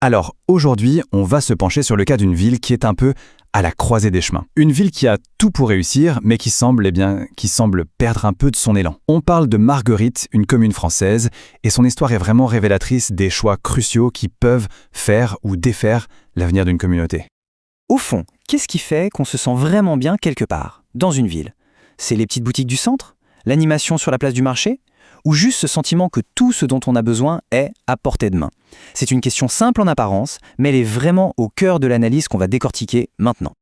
Alors, aujourd'hui, on va se pencher sur le cas d'une ville qui est un peu à la croisée des chemins. Une ville qui a tout pour réussir, mais qui semble perdre un peu de son élan. On parle de Marguerittes, une commune française, et son histoire est vraiment révélatrice des choix cruciaux qui peuvent faire ou défaire l'avenir d'une communauté. Au fond, qu'est-ce qui fait qu'on se sent vraiment bien quelque part, dans une ville? C'est les petites boutiques du centre? L'animation sur la place du marché? Ou juste ce sentiment que tout ce dont on a besoin est à portée de main? C'est une question simple en apparence, mais elle est vraiment au cœur de l'analyse qu'on va décortiquer maintenant.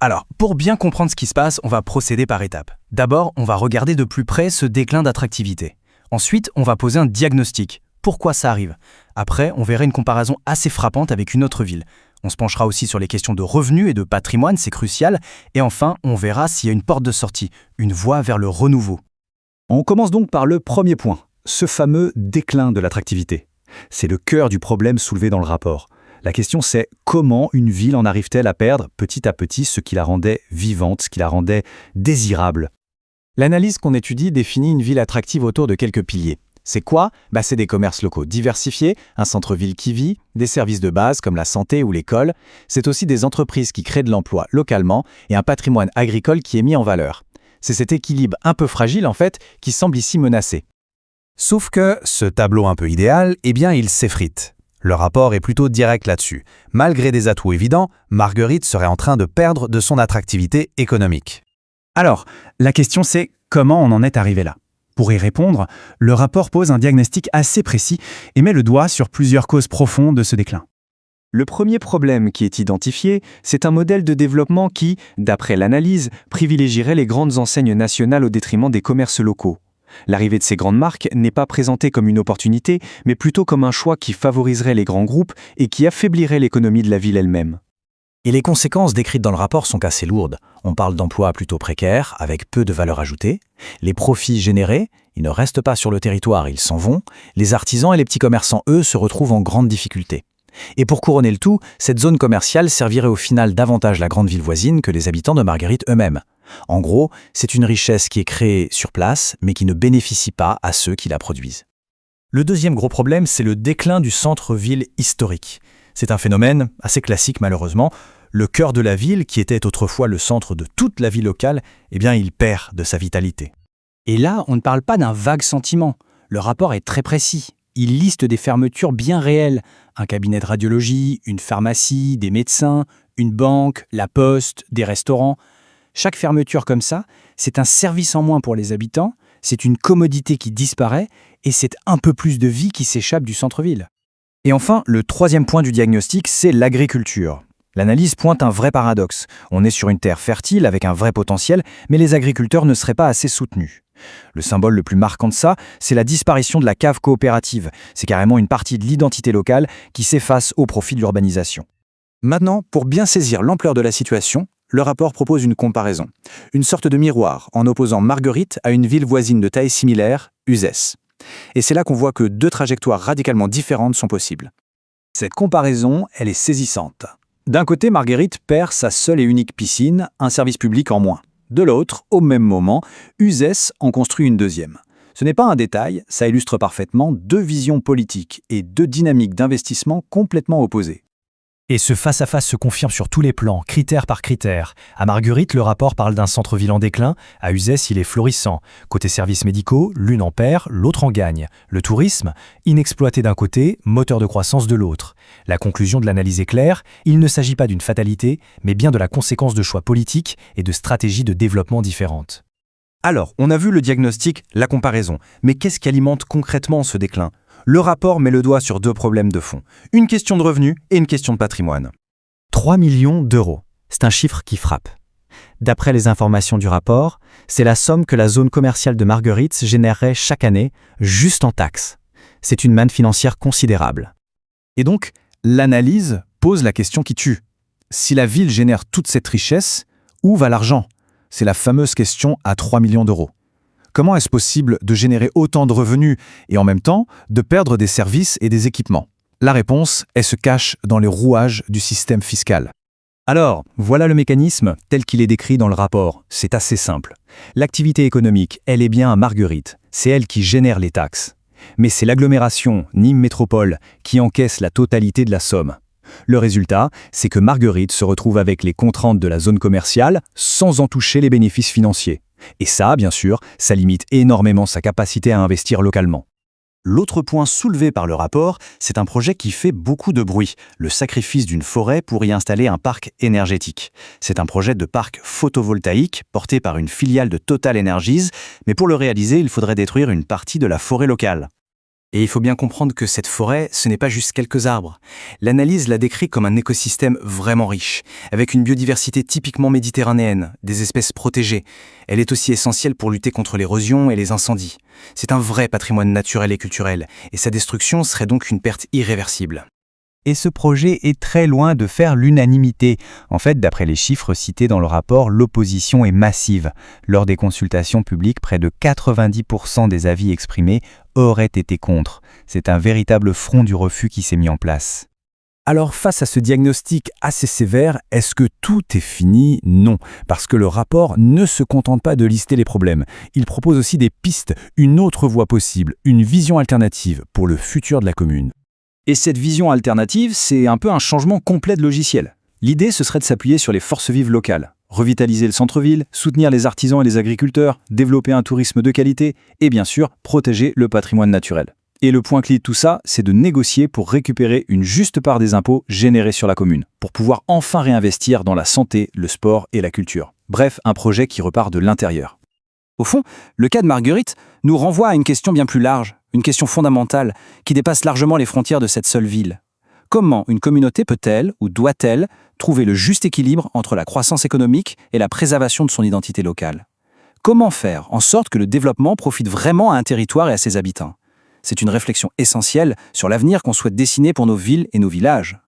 Alors, pour bien comprendre ce qui se passe, on va procéder par étapes. D'abord, on va regarder de plus près ce déclin d'attractivité. Ensuite, on va poser un diagnostic. Pourquoi ça arrive? Après, on verra une comparaison assez frappante avec une autre ville. On se penchera aussi sur les questions de revenus et de patrimoine, c'est crucial. Et enfin, on verra s'il y a une porte de sortie, une voie vers le renouveau. On commence donc par le premier point, ce fameux déclin de l'attractivité. C'est le cœur du problème soulevé dans le rapport. La question c'est comment une ville en arrive-t-elle à perdre petit à petit ce qui la rendait vivante, ce qui la rendait désirable? L'analyse qu'on étudie définit une ville attractive autour de quelques piliers. C'est quoi? C'est des commerces locaux diversifiés, un centre-ville qui vit, des services de base comme la santé ou l'école. C'est aussi des entreprises qui créent de l'emploi localement et un patrimoine agricole qui est mis en valeur. C'est cet équilibre un peu fragile, en fait, qui semble ici menacé. Sauf que ce tableau un peu idéal, il s'effrite. Le rapport est plutôt direct là-dessus. Malgré des atouts évidents, Marguerittes serait en train de perdre de son attractivité économique. Alors, la question c'est comment on en est arrivé là? Pour y répondre, le rapport pose un diagnostic assez précis et met le doigt sur plusieurs causes profondes de ce déclin. Le premier problème qui est identifié, c'est un modèle de développement qui, d'après l'analyse, privilégierait les grandes enseignes nationales au détriment des commerces locaux. L'arrivée de ces grandes marques n'est pas présentée comme une opportunité, mais plutôt comme un choix qui favoriserait les grands groupes et qui affaiblirait l'économie de la ville elle-même. Et les conséquences décrites dans le rapport sont assez lourdes. On parle d'emplois plutôt précaires, avec peu de valeur ajoutée. Les profits générés, ils ne restent pas sur le territoire, ils s'en vont. Les artisans et les petits commerçants, eux, se retrouvent en grande difficulté. Et pour couronner le tout, cette zone commerciale servirait au final davantage la grande ville voisine que les habitants de Marguerittes eux-mêmes. En gros, c'est une richesse qui est créée sur place, mais qui ne bénéficie pas à ceux qui la produisent. Le deuxième gros problème, c'est le déclin du centre-ville historique. C'est un phénomène assez classique malheureusement. Le cœur de la ville, qui était autrefois le centre de toute la vie locale, il perd de sa vitalité. Et là, on ne parle pas d'un vague sentiment. Le rapport est très précis. Il liste des fermetures bien réelles. Un cabinet de radiologie, une pharmacie, des médecins, une banque, la poste, des restaurants. Chaque fermeture comme ça, c'est un service en moins pour les habitants, c'est une commodité qui disparaît et c'est un peu plus de vie qui s'échappe du centre-ville. Et enfin, le troisième point du diagnostic, c'est l'agriculture. L'analyse pointe un vrai paradoxe. On est sur une terre fertile avec un vrai potentiel, mais les agriculteurs ne seraient pas assez soutenus. Le symbole le plus marquant de ça, c'est la disparition de la cave coopérative. C'est carrément une partie de l'identité locale qui s'efface au profit de l'urbanisation. Maintenant, pour bien saisir l'ampleur de la situation, le rapport propose une comparaison. Une sorte de miroir en opposant Marguerittes à une ville voisine de taille similaire, Uzès. Et c'est là qu'on voit que deux trajectoires radicalement différentes sont possibles. Cette comparaison, elle est saisissante. D'un côté, Marguerittes perd sa seule et unique piscine, un service public en moins. De l'autre, au même moment, Uzès en construit une deuxième. Ce n'est pas un détail, ça illustre parfaitement deux visions politiques et deux dynamiques d'investissement complètement opposées. Et ce face-à-face se confirme sur tous les plans, critère par critère. À Marguerittes, le rapport parle d'un centre-ville en déclin. À Uzès, il est florissant. Côté services médicaux, l'une en perd, l'autre en gagne. Le tourisme, inexploité d'un côté, moteur de croissance de l'autre. La conclusion de l'analyse est claire, il ne s'agit pas d'une fatalité, mais bien de la conséquence de choix politiques et de stratégies de développement différentes. Alors, on a vu le diagnostic, la comparaison. Mais qu'est-ce qui alimente concrètement ce déclin ? Le rapport met le doigt sur deux problèmes de fond. Une question de revenus et une question de patrimoine. 3 millions d'euros, c'est un chiffre qui frappe. D'après les informations du rapport, c'est la somme que la zone commerciale de Marguerittes générerait chaque année, juste en taxes. C'est une manne financière considérable. Et donc, l'analyse pose la question qui tue. Si la ville génère toute cette richesse, où va l'argent ? C'est la fameuse question à 3 millions d'euros. Comment est-ce possible de générer autant de revenus et en même temps de perdre des services et des équipements? La réponse, elle se cache dans les rouages du système fiscal. Alors, voilà le mécanisme tel qu'il est décrit dans le rapport. C'est assez simple. L'activité économique, elle est bien à Marguerittes. C'est elle qui génère les taxes. Mais c'est l'agglomération, Nîmes Métropole, qui encaisse la totalité de la somme. Le résultat, c'est que Marguerite se retrouve avec les contraintes de la zone commerciale sans en toucher les bénéfices financiers. Et ça, bien sûr, ça limite énormément sa capacité à investir localement. L'autre point soulevé par le rapport, c'est un projet qui fait beaucoup de bruit, le sacrifice d'une forêt pour y installer un parc énergétique. C'est un projet de parc photovoltaïque porté par une filiale de Total Energies, mais pour le réaliser, il faudrait détruire une partie de la forêt locale. Et il faut bien comprendre que cette forêt, ce n'est pas juste quelques arbres. L'analyse la décrit comme un écosystème vraiment riche, avec une biodiversité typiquement méditerranéenne, des espèces protégées. Elle est aussi essentielle pour lutter contre l'érosion et les incendies. C'est un vrai patrimoine naturel et culturel, et sa destruction serait donc une perte irréversible. Et ce projet est très loin de faire l'unanimité. En fait, d'après les chiffres cités dans le rapport, l'opposition est massive. Lors des consultations publiques, près de 90% des avis exprimés auraient été contre. C'est un véritable front du refus qui s'est mis en place. Alors face à ce diagnostic assez sévère, est-ce que tout est fini? Non, parce que le rapport ne se contente pas de lister les problèmes. Il propose aussi des pistes, une autre voie possible, une vision alternative pour le futur de la commune. Et cette vision alternative, c'est un peu un changement complet de logiciel. L'idée, ce serait de s'appuyer sur les forces vives locales, revitaliser le centre-ville, soutenir les artisans et les agriculteurs, développer un tourisme de qualité et bien sûr, protéger le patrimoine naturel. Et le point clé de tout ça, c'est de négocier pour récupérer une juste part des impôts générés sur la commune, pour pouvoir enfin réinvestir dans la santé, le sport et la culture. Bref, un projet qui repart de l'intérieur. Au fond, le cas de Marguerite nous renvoie à une question bien plus large, une question fondamentale qui dépasse largement les frontières de cette seule ville. Comment une communauté peut-elle ou doit-elle trouver le juste équilibre entre la croissance économique et la préservation de son identité locale? Comment faire en sorte que le développement profite vraiment à un territoire et à ses habitants? C'est une réflexion essentielle sur l'avenir qu'on souhaite dessiner pour nos villes et nos villages.